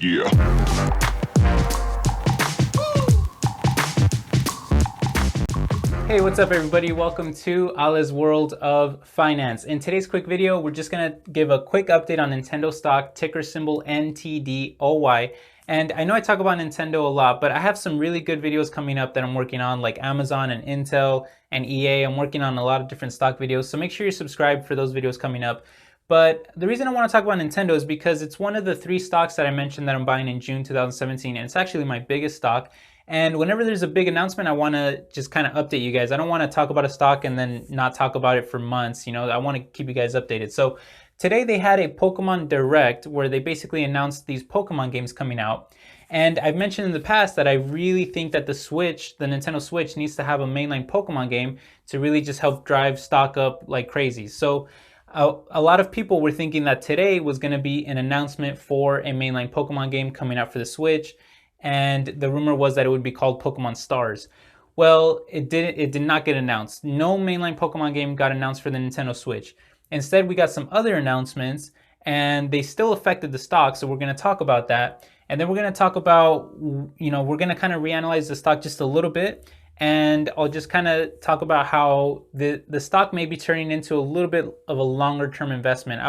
Yeah. Hey, what's up everybody? Welcome to Ala's World of Finance. In today's quick video, we're just gonna give a quick update on Nintendo stock, ticker symbol NTDOY. And I know I talk about Nintendo a lot, but I have some really good videos coming up that I'm working on, like Amazon and Intel and EA. I'm working on a lot of different stock videos, so make sure you're subscribed for those videos coming up. But the reason I want to talk about Nintendo is because it's one of the 3 stocks that I mentioned that I'm buying in June 2017, and it's actually my biggest stock. And whenever there's a big announcement, I want to just kind of update you guys. I don't want to talk about a stock and then not talk about it for months. You know, I want to keep you guys updated. So today they had a Pokemon Direct where they basically announced these Pokemon games coming out. And I've mentioned in the past that I really think that the Nintendo Switch needs to have a mainline Pokemon game to really just help drive stock up like crazy. So a lot of people were thinking that today was going to be an announcement for a mainline Pokemon game coming out for the Switch. And the rumor was that it would be called Pokemon Stars. Well, it did not get announced. No mainline Pokemon game got announced for the Nintendo Switch. Instead, we got some other announcements, and they still affected the stock, so we're going to talk about that. And then we're going to talk about, we're going to kind of reanalyze the stock just a little bit, and I'll just kind of talk about how the stock may be turning into a little bit of a longer term investment.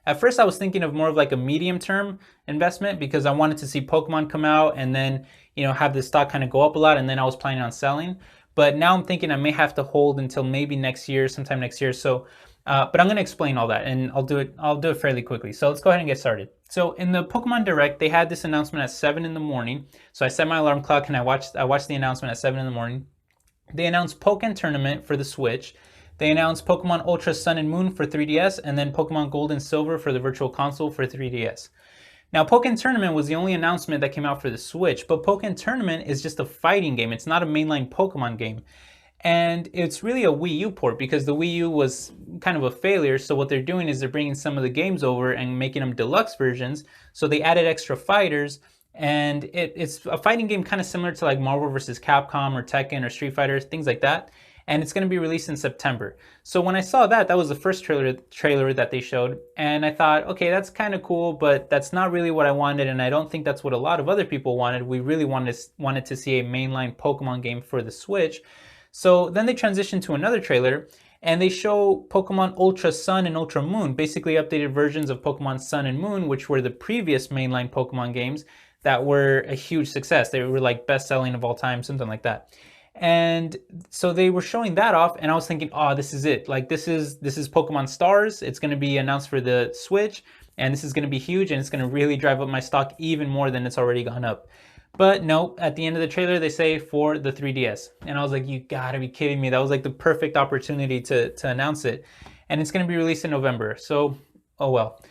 At first I was thinking of more of like a medium term investment because I wanted to see Pokemon come out and then, have the stock kind of go up a lot, and then I was planning on selling. But now I'm thinking I may have to hold until maybe next year, sometime next year. So, but I'm going to explain all that, and I'll do it fairly quickly. So let's go ahead and get started. So in the Pokemon Direct, they had this announcement at 7 in the morning. So I set my alarm clock and I watched the announcement at 7 in the morning. They announced Pokken Tournament for the Switch. They announced Pokemon Ultra Sun and Moon for 3DS, and then Pokemon Gold and Silver for the Virtual Console for 3DS. Now, Pokken Tournament was the only announcement that came out for the Switch, but Pokken Tournament is just a fighting game. It's not a mainline Pokemon game. And it's really a Wii U port because the Wii U was kind of a failure. So what they're doing is they're bringing some of the games over and making them deluxe versions. So they added extra fighters, and it's a fighting game kind of similar to like Marvel vs. Capcom or Tekken or Street Fighter, things like that. And it's going to be released in September. So when I saw that was the first trailer that they showed, and I thought, okay, that's kind of cool, but that's not really what I wanted, and I don't think that's what a lot of other people wanted. We really wanted to see a mainline Pokemon game for the Switch. So then they transitioned to another trailer, and they show Pokemon Ultra Sun and Ultra Moon, basically updated versions of Pokemon Sun and Moon, which were the previous mainline Pokemon games that were a huge success. They were like best-selling of all time, something like that. And so they were showing that off, and I was thinking, oh, this is it. Like this is Pokemon Stars. It's going to be announced for the Switch, and this is going to be huge, and it's going to really drive up my stock even more than it's already gone up. But no, at the end of the trailer, they say for the 3DS. And I was like, you gotta be kidding me. That was like the perfect opportunity to announce it. And it's going to be released in November. So, oh well.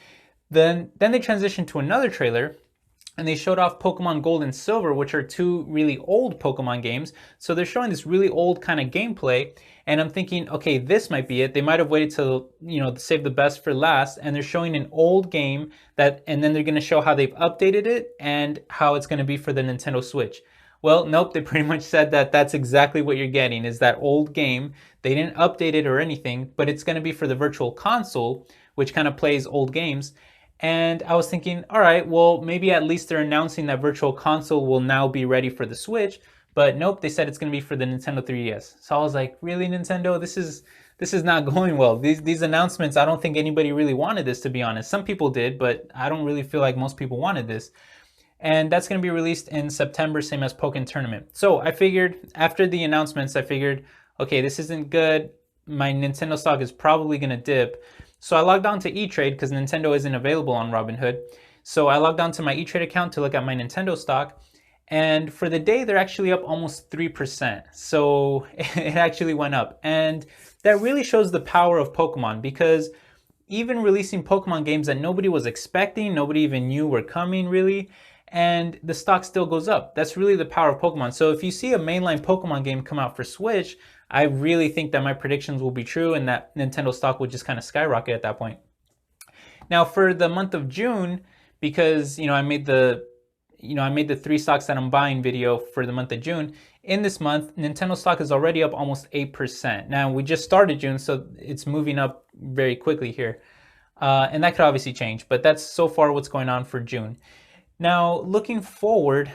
Then they transitioned to another trailer, and they showed off Pokemon Gold and Silver, which are 2 really old Pokemon games. So they're showing this really old kind of gameplay, and I'm thinking, okay, this might be it. They might have waited till, save the best for last, and they're showing an old game and then they're going to show how they've updated it and how it's going to be for the Nintendo Switch. Well, nope, they pretty much said that that's exactly what you're getting, is that old game. They didn't update it or anything, but it's going to be for the Virtual Console, which kind of plays old games. And I was thinking, all right, well, maybe at least they're announcing that Virtual Console will now be ready for the Switch. But nope, they said it's going to be for the Nintendo 3DS. So I was like, really, Nintendo? This is not going well. These announcements, I don't think anybody really wanted this, to be honest. Some people did, but I don't really feel like most people wanted this. And that's going to be released in September, same as Pokken Tournament. So I figured, after the announcements, okay, this isn't good. My Nintendo stock is probably going to dip. So I logged on to E-Trade because Nintendo isn't available on Robinhood. So I logged on to my E-Trade account to look at my Nintendo stock. And for the day, they're actually up almost 3%. So it actually went up. And that really shows the power of Pokemon, because even releasing Pokemon games that nobody was expecting, nobody even knew were coming really, and the stock still goes up. That's really the power of Pokemon. So if you see a mainline Pokemon game come out for Switch, I really think that my predictions will be true and that Nintendo stock would just kind of skyrocket at that point. Now for the month of June, because I made the 3 stocks that I'm buying video for the month of June. In this month, Nintendo stock is already up almost 8%. Now we just started June, so it's moving up very quickly here. And that could obviously change, but that's so far what's going on for June. Now, looking forward,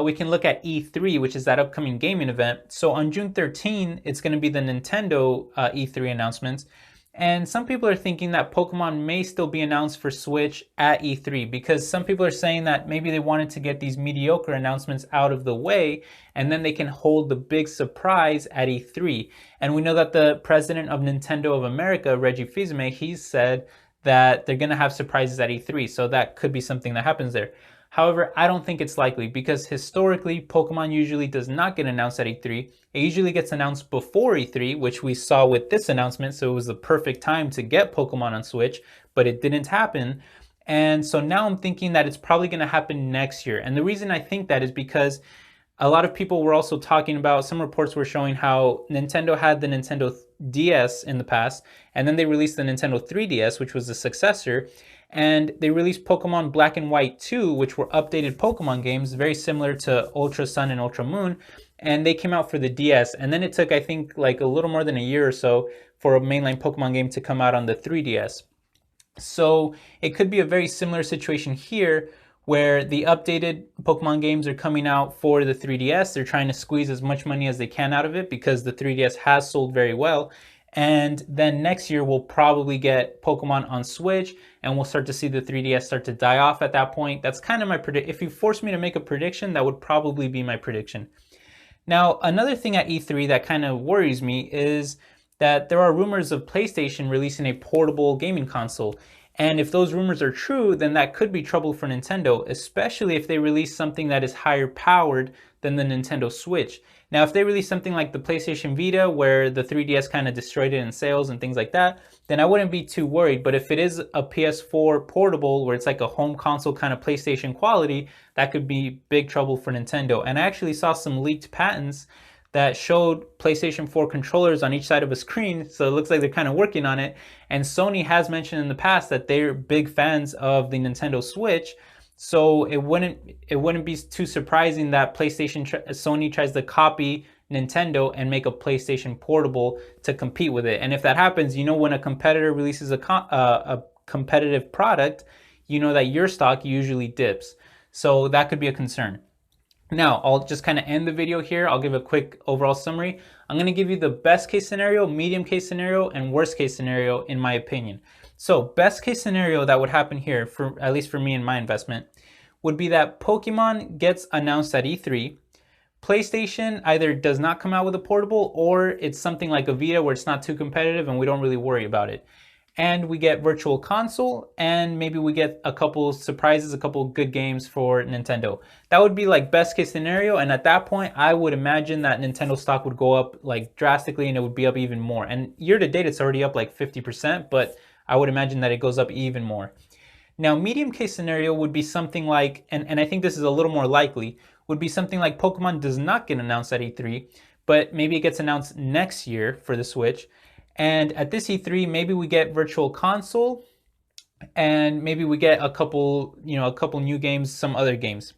we can look at E3, which is that upcoming gaming event. So on June 13, it's going to be the Nintendo E3 announcements. And some people are thinking that Pokemon may still be announced for Switch at E3 because some people are saying that maybe they wanted to get these mediocre announcements out of the way and then they can hold the big surprise at E3. And we know that the president of Nintendo of America, Reggie Fils-Aimé, he's said that they're going to have surprises at E3. So that could be something that happens there. However, I don't think it's likely because historically, Pokemon usually does not get announced at E3. It usually gets announced before E3, which we saw with this announcement, so it was the perfect time to get Pokemon on Switch, but it didn't happen. And so now I'm thinking that it's probably going to happen next year. And the reason I think that is because a lot of people were also talking about, some reports were showing how Nintendo had the Nintendo DS in the past, and then they released the Nintendo 3DS, which was the successor, and they released Pokemon Black and White 2, which were updated Pokemon games, very similar to Ultra Sun and Ultra Moon, and they came out for the DS, and then it took, I think, like a little more than a year or so for a mainline Pokemon game to come out on the 3DS. So it could be a very similar situation here, where the updated Pokemon games are coming out for the 3DS. They're trying to squeeze as much money as they can out of it because the 3DS has sold very well. And then next year we'll probably get Pokemon on Switch and we'll start to see the 3DS start to die off at that point. That's kind of my prediction. If you force me to make a prediction, that would probably be my prediction. Now, another thing at E3 that kind of worries me is that there are rumors of PlayStation releasing a portable gaming console. And if those rumors are true, then that could be trouble for Nintendo, especially if they release something that is higher powered than the Nintendo Switch. Now, if they release something like the PlayStation Vita, where the 3DS kind of destroyed it in sales and things like that, then I wouldn't be too worried. But if it is a PS4 portable, where it's like a home console kind of PlayStation quality, that could be big trouble for Nintendo. And I actually saw some leaked patents that showed PlayStation 4 controllers on each side of a screen, so it looks like they're kind of working on it. And Sony has mentioned in the past that they're big fans of the Nintendo Switch, so it wouldn't be too surprising that Sony tries to copy Nintendo and make a PlayStation portable to compete with it. And if that happens, you know, when a competitor releases a competitive product, you know that your stock usually dips. So that could be a concern. Now, I'll just kind of end the video here. I'll give a quick overall summary. I'm going to give you the best case scenario, medium case scenario, and worst case scenario in my opinion. So best case scenario that would happen here, for at least for me and my investment, would be that Pokemon gets announced at E3. PlayStation either does not come out with a portable or it's something like a Vita where it's not too competitive and we don't really worry about it. And we get Virtual Console, and maybe we get a couple surprises, a couple good games for Nintendo. That would be like best case scenario, and at that point, I would imagine that Nintendo stock would go up like drastically and it would be up even more. And year to date, it's already up like 50%, but I would imagine that it goes up even more. Now, medium case scenario would be something like, and I think this is a little more likely, would be something like Pokemon does not get announced at E3, but maybe it gets announced next year for the Switch. And at this E3, maybe we get Virtual Console, and maybe we get a couple new games, some other games.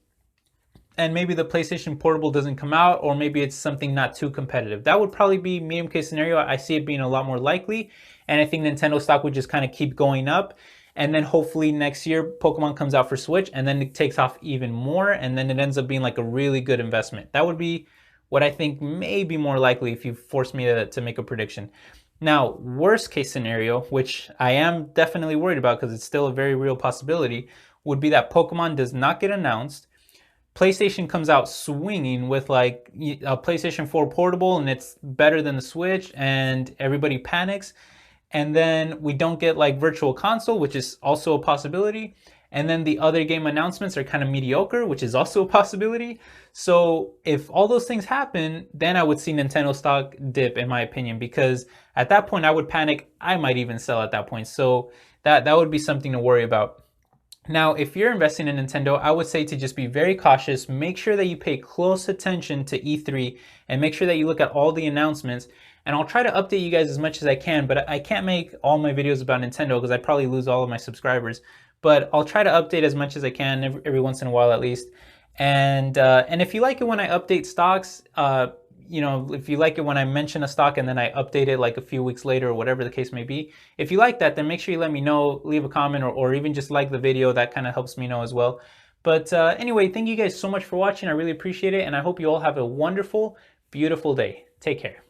And maybe the PlayStation Portable doesn't come out, or maybe it's something not too competitive. That would probably be medium case scenario. I see it being a lot more likely, and I think Nintendo stock would just kind of keep going up. And then hopefully next year, Pokemon comes out for Switch, and then it takes off even more, and then it ends up being like a really good investment. That would be what I think may be more likely if you force me to make a prediction. Now, worst case scenario, which I am definitely worried about because it's still a very real possibility, would be that Pokemon does not get announced. PlayStation comes out swinging with like a PlayStation 4 portable and it's better than the Switch and everybody panics. And then we don't get like Virtual Console, which is also a possibility. And then the other game announcements are kind of mediocre, which is also a possibility. So if all those things happen, then I would see Nintendo stock dip, in my opinion, because at that point I would panic. I might even sell at that point. So that would be something to worry about. Now, if you're investing in Nintendo, I would say to just be very cautious. Make sure that you pay close attention to E3 and make sure that you look at all the announcements. And I'll try to update you guys as much as I can, but I can't make all my videos about Nintendo because I'd probably lose all of my subscribers. But I'll try to update as much as I can every once in a while at least. And if you like it when I update stocks, if you like it when I mention a stock and then I update it like a few weeks later or whatever the case may be, if you like that, then make sure you let me know, leave a comment or even just like the video. That kind of helps me know as well. But anyway, thank you guys so much for watching. I really appreciate it, and I hope you all have a wonderful, beautiful day. Take care.